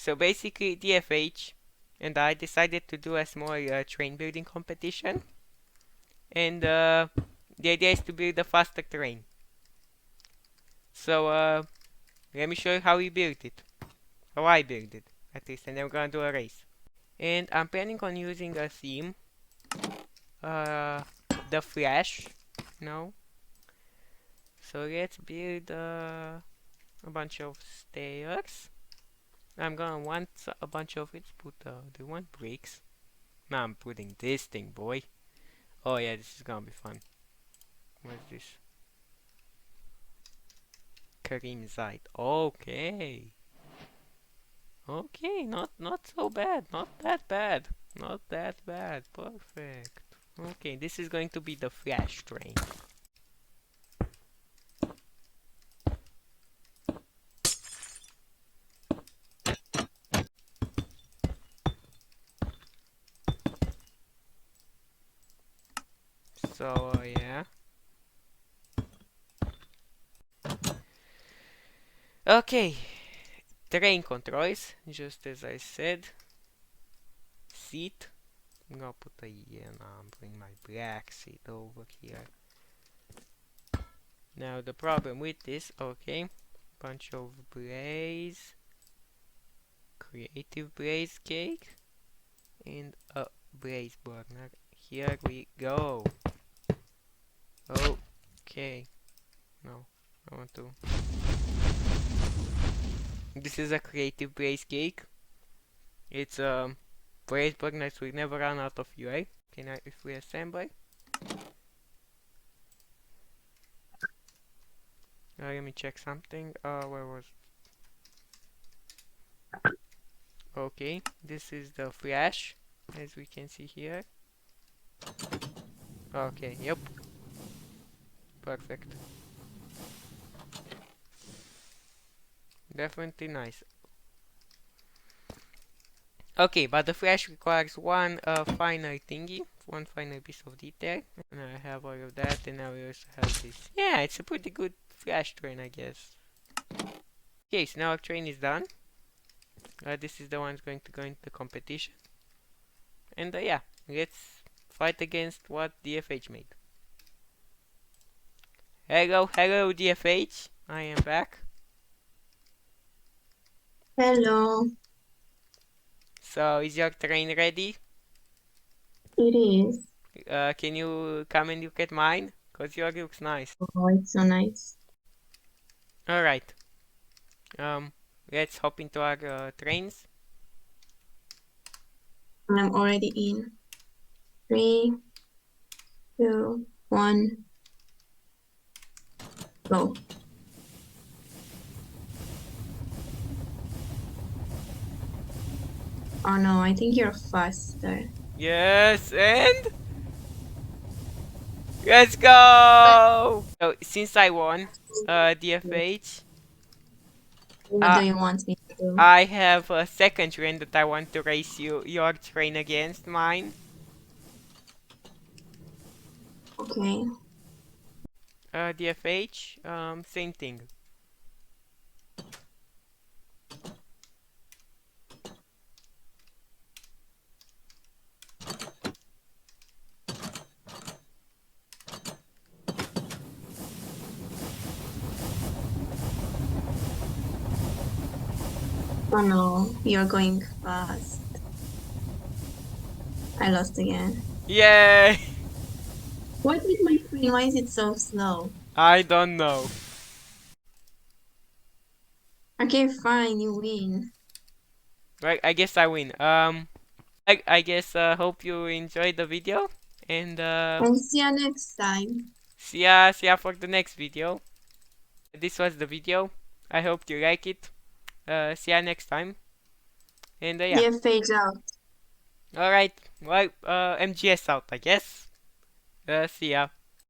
So basically, DFH and I decided to do a small train building competition, and the idea is to build a faster train. So let me show you how we built it, how I built it, at least, and then we're gonna do a race. And I'm planning on using a theme, uh, the Flash, no. So let's build a bunch of stairs. I'm gonna want a bunch of, let's put, do you want bricks? No, I'm putting this thing, boy. Oh yeah, this is gonna be fun. What's this? Kareem Zaid. Okay. Okay, not so bad. Not that bad. Not that bad. Perfect. Okay, this is going to be the Flash train. So, yeah. Okay. Train controls, just as I said. Seat. I'm gonna put a, yeah, now I'm bring my black seat over here. Now the problem with this, okay, bunch of blaze, creative blaze cake, and a blaze burner. Here we go. Okay, no, I want to. This is a creative blaze cake. It's blaze burners will never run out of fuel. Okay, now if we assemble. Let me check something. Where was? Okay, this is the flash, as we can see here. Okay, yep. Perfect. Definitely nice. Okay, but the flash requires one final thingy, one final piece of detail. And I have all of that, and now we also have this. Yeah, it's a pretty good flash train, I guess. Okay, so now our train is done. This is the one going to go into the competition. And yeah, let's fight against what DFH made. Hello, hello DFH. I am back. Hello, So, is your train ready? it is. Can you come and look at mine? Cause yours looks nice. Oh, it's so nice. Alright. Let's hop into our trains. I'm already in. 3, 2, 1, go. Oh no, I think you're faster. Yes, and let's go! So, since I won DFH, What uh, do you want me to do? I have a second train that I want to race your train against mine. Okay. DFH, same thing. Oh no, you're going fast. I lost again. Yay! What is my screen? Why is it so slow? I don't know. Okay, fine, you win. Right, I guess I win. I guess hope you enjoyed the video, and And see you next time. see ya for the next video. This was the video. I hope you like it. See ya next time, and yeah. Yeah, fade out. All right. Well, MGS out, I guess. See ya.